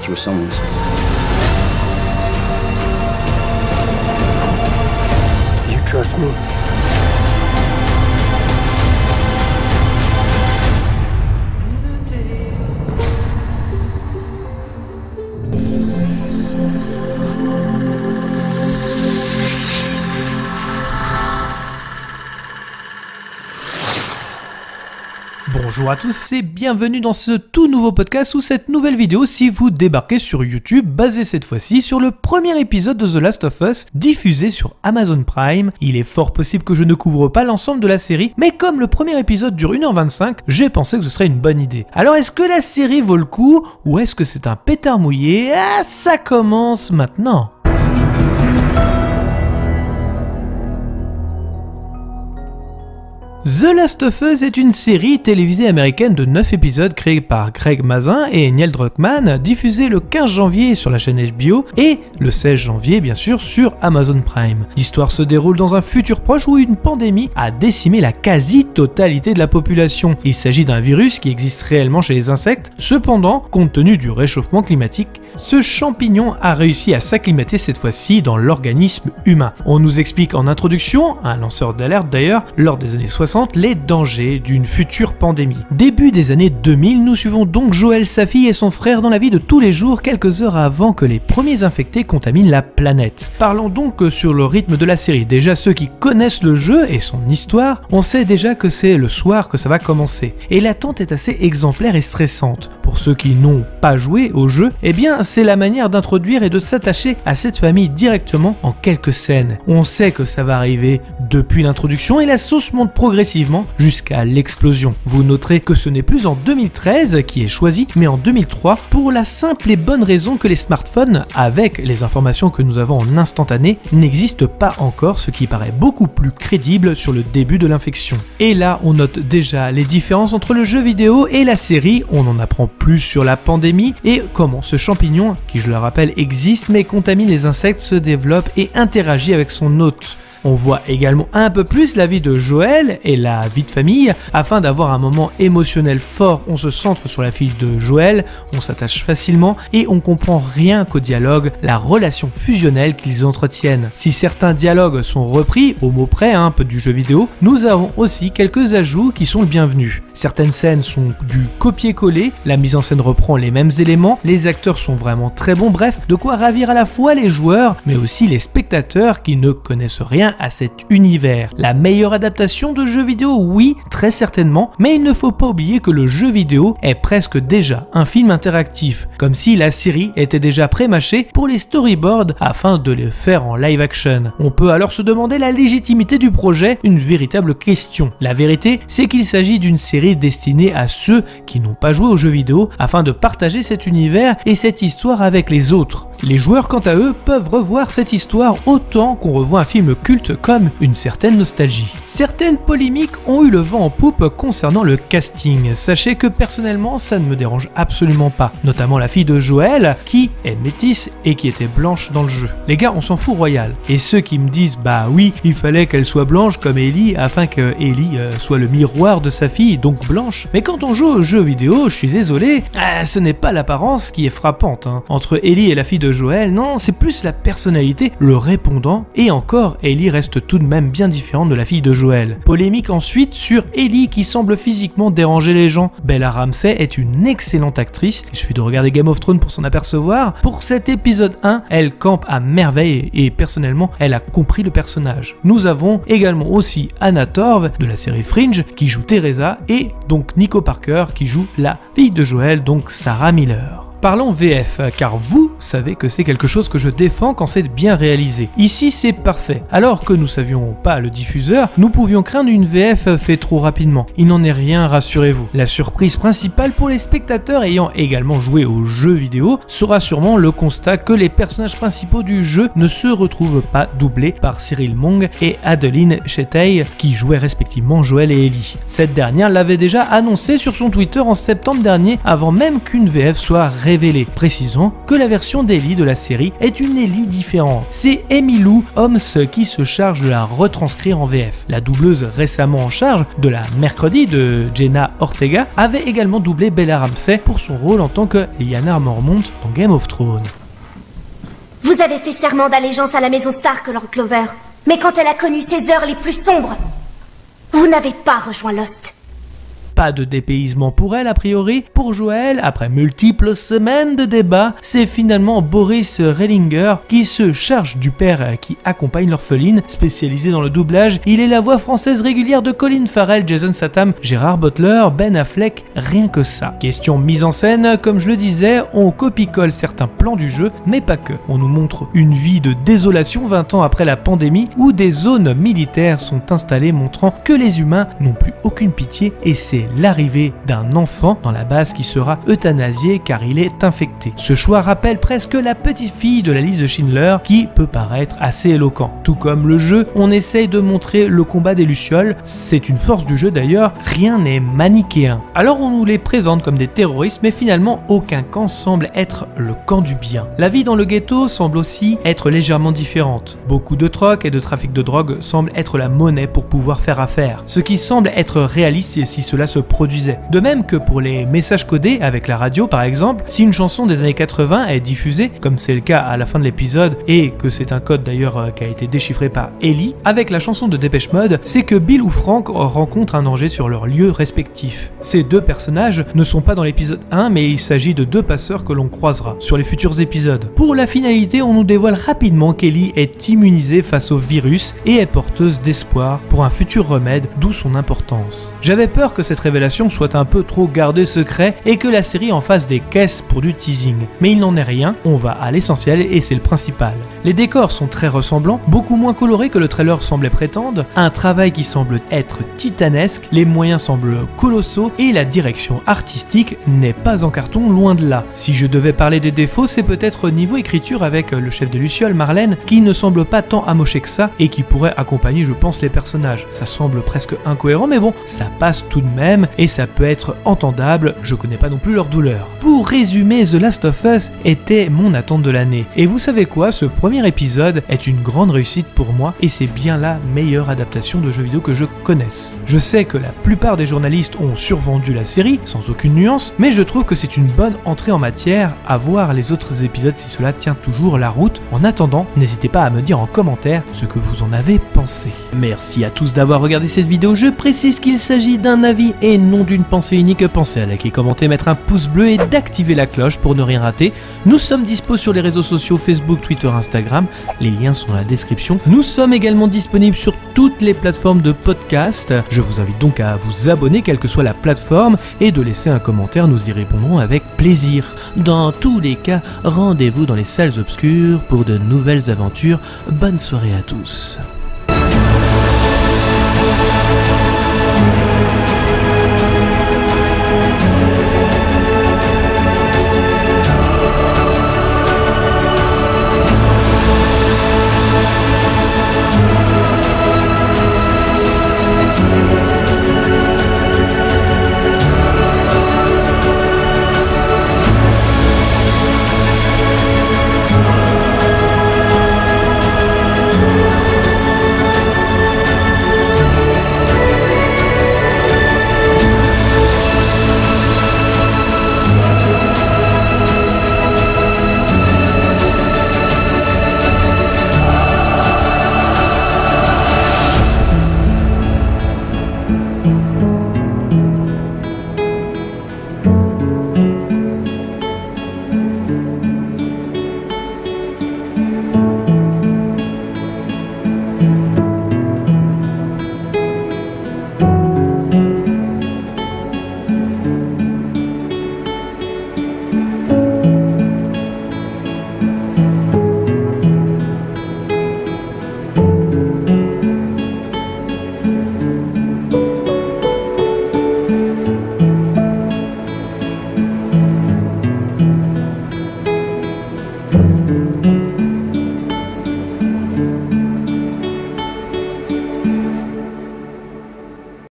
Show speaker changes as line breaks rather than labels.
She was someone's.
You trust me?
Bonjour à tous et bienvenue dans ce tout nouveau podcast ou cette nouvelle vidéo si vous débarquez sur YouTube, basée cette fois-ci sur le premier épisode de The Last of Us diffusé sur Amazon Prime. Il est fort possible que je ne couvre pas l'ensemble de la série, mais comme le premier épisode dure 1h25, j'ai pensé que ce serait une bonne idée. Alors est-ce que la série vaut le coup ou est-ce que c'est un pétard mouillé? Ah, ça commence maintenant. The Last of Us est une série télévisée américaine de 9 épisodes créée par Craig Mazin et Neil Druckmann, diffusée le 15 janvier sur la chaîne HBO et le 16 janvier bien sûr sur Amazon Prime. L'histoire se déroule dans un futur proche où une pandémie a décimé la quasi-totalité de la population. Il s'agit d'un virus qui existe réellement chez les insectes, cependant, compte tenu du réchauffement climatique, ce champignon a réussi à s'acclimater cette fois-ci dans l'organisme humain. On nous explique en introduction, un lanceur d'alerte d'ailleurs, lors des années 60, les dangers d'une future pandémie. Début des années 2000, nous suivons donc Joel, sa fille et son frère dans la vie de tous les jours quelques heures avant que les premiers infectés contaminent la planète. Parlons donc sur le rythme de la série. Déjà ceux qui connaissent le jeu et son histoire, on sait déjà que c'est le soir que ça va commencer. Et l'attente est assez exemplaire et stressante. Pour ceux qui n'ont pas joué au jeu, eh bien c'est la manière d'introduire et de s'attacher à cette famille directement en quelques scènes. On sait que ça va arriver depuis l'introduction et la sauce monte progressivement jusqu'à l'explosion. Vous noterez que ce n'est plus en 2013 qui est choisi, mais en 2003 pour la simple et bonne raison que les smartphones, avec les informations que nous avons en instantané, n'existent pas encore, ce qui paraît beaucoup plus crédible sur le début de l'infection. Et là, on note déjà les différences entre le jeu vidéo et la série, on en apprend plus sur la pandémie et comment ce champignon, qui je le rappelle existe mais contamine les insectes, se développe et interagit avec son hôte. On voit également un peu plus la vie de Joel et la vie de famille. Afin d'avoir un moment émotionnel fort, on se centre sur la fille de Joel, on s'attache facilement et on comprend rien qu'au dialogue, la relation fusionnelle qu'ils entretiennent. Si certains dialogues sont repris, au mot près un peu du jeu vidéo, nous avons aussi quelques ajouts qui sont le bienvenu. Certaines scènes sont du copier-coller, la mise en scène reprend les mêmes éléments, les acteurs sont vraiment très bons, bref, de quoi ravir à la fois les joueurs, mais aussi les spectateurs qui ne connaissent rien à cet univers. La meilleure adaptation de jeu vidéo, oui, très certainement, mais il ne faut pas oublier que le jeu vidéo est presque déjà un film interactif, comme si la série était déjà pré-mâchée pour les storyboards afin de les faire en live action. On peut alors se demander la légitimité du projet, une véritable question. La vérité, c'est qu'il s'agit d'une série destinée à ceux qui n'ont pas joué aux jeux vidéo afin de partager cet univers et cette histoire avec les autres. Les joueurs, quant à eux, peuvent revoir cette histoire autant qu'on revoit un film culte comme une certaine nostalgie. Certaines polémiques ont eu le vent en poupe concernant le casting. Sachez que personnellement, ça ne me dérange absolument pas. Notamment la fille de Joel, qui est métisse et qui était blanche dans le jeu. Les gars, on s'en fout royal. Et ceux qui me disent, bah oui, il fallait qu'elle soit blanche comme Ellie, afin que Ellie soit le miroir de sa fille, donc blanche. Mais quand on joue aux jeux vidéo, je suis désolé, ce n'est pas l'apparence qui est frappante. Entre Ellie et la fille de Joel, non, c'est plus la personnalité, le répondant, et encore, Ellie reste tout de même bien différente de la fille de Joel. Polémique ensuite sur Ellie qui semble physiquement déranger les gens. Bella Ramsey est une excellente actrice, il suffit de regarder Game of Thrones pour s'en apercevoir. Pour cet épisode 1, elle campe à merveille et personnellement, elle a compris le personnage. Nous avons également aussi Anna Torv de la série Fringe qui joue Teresa et donc Nico Parker qui joue la fille de Joel, donc Sarah Miller. Parlons VF, car vous savez que c'est quelque chose que je défends quand c'est bien réalisé. Ici, c'est parfait. Alors que nous savions pas le diffuseur, nous pouvions craindre une VF faite trop rapidement. Il n'en est rien, rassurez-vous. La surprise principale pour les spectateurs ayant également joué aux jeux vidéo sera sûrement le constat que les personnages principaux du jeu ne se retrouvent pas doublés par Cyril Mong et Adeline Chetaille, qui jouaient respectivement Joel et Ellie. Cette dernière l'avait déjà annoncé sur son Twitter en septembre dernier, avant même qu'une VF soit réalisée révélé, précisant que la version d'Ellie de la série est une Ellie différente. C'est Emmylou Holmes qui se charge de la retranscrire en VF. La doubleuse récemment en charge de la Mercredi de Jenna Ortega avait également doublé Bella Ramsey pour son rôle en tant que Lyanna Mormont dans Game of Thrones.
Vous avez fait serment d'allégeance à la maison Stark, Lord Clover. Mais quand elle a connu ses heures les plus sombres, vous n'avez pas rejoint Lost.
Pas de dépaysement pour elle a priori. Pour Joël, après multiples semaines de débats, c'est finalement Boris Rellinger qui se charge du père qui accompagne l'orpheline. Spécialisé dans le doublage, il est la voix française régulière de Colin Farrell, Jason Statham, Gerard Butler, Ben Affleck, rien que ça. Question mise en scène, comme je le disais, on copie-colle certains plans du jeu, mais pas que. On nous montre une vie de désolation 20 ans après la pandémie, où des zones militaires sont installées montrant que les humains n'ont plus aucune pitié, et c'est l'arrivée d'un enfant dans la base qui sera euthanasié car il est infecté. Ce choix rappelle presque la petite fille de la liste de Schindler qui peut paraître assez éloquent. Tout comme le jeu, on essaye de montrer le combat des Lucioles, c'est une force du jeu d'ailleurs, rien n'est manichéen. Alors on nous les présente comme des terroristes mais finalement aucun camp semble être le camp du bien. La vie dans le ghetto semble aussi être légèrement différente. Beaucoup de troc et de trafic de drogue semblent être la monnaie pour pouvoir faire affaire, ce qui semble être réaliste si cela se produisait. De même que pour les messages codés avec la radio par exemple, si une chanson des années 80 est diffusée, comme c'est le cas à la fin de l'épisode, et que c'est un code d'ailleurs qui a été déchiffré par Ellie, avec la chanson de Dépêche Mode, c'est que Bill ou Frank rencontrent un danger sur leur lieu respectif. Ces deux personnages ne sont pas dans l'épisode 1, mais il s'agit de deux passeurs que l'on croisera sur les futurs épisodes. Pour la finalité, on nous dévoile rapidement qu'Ellie est immunisée face au virus et est porteuse d'espoir pour un futur remède, d'où son importance. J'avais peur que cette révélation soit un peu trop gardée secret et que la série en fasse des caisses pour du teasing. Mais il n'en est rien, on va à l'essentiel et c'est le principal. Les décors sont très ressemblants, beaucoup moins colorés que le trailer semblait prétendre, un travail qui semble être titanesque, les moyens semblent colossaux et la direction artistique n'est pas en carton, loin de là. Si je devais parler des défauts, c'est peut-être niveau écriture avec le chef des Lucioles, Marlène, qui ne semble pas tant amoché que ça et qui pourrait accompagner je pense les personnages. Ça semble presque incohérent mais bon, ça passe tout de même et ça peut être entendable, je connais pas non plus leur douleur. Pour résumer, The Last of Us était mon attente de l'année. Et vous savez quoi, ce premier épisode est une grande réussite pour moi et c'est bien la meilleure adaptation de jeux vidéo que je connaisse. Je sais que la plupart des journalistes ont survendu la série, sans aucune nuance, mais je trouve que c'est une bonne entrée en matière à voir les autres épisodes si cela tient toujours la route. En attendant, n'hésitez pas à me dire en commentaire ce que vous en avez pensé. Merci à tous d'avoir regardé cette vidéo, je précise qu'il s'agit d'un avis et non d'une pensée unique. Pensez à liker, commenter, mettre un pouce bleu et d'activer la cloche pour ne rien rater. Nous sommes dispo sur les réseaux sociaux Facebook, Twitter, Instagram, les liens sont dans la description. Nous sommes également disponibles sur toutes les plateformes de podcast. Je vous invite donc à vous abonner quelle que soit la plateforme et de laisser un commentaire, nous y répondrons avec plaisir. Dans tous les cas, rendez-vous dans les salles obscures pour de nouvelles aventures. Bonne soirée à tous.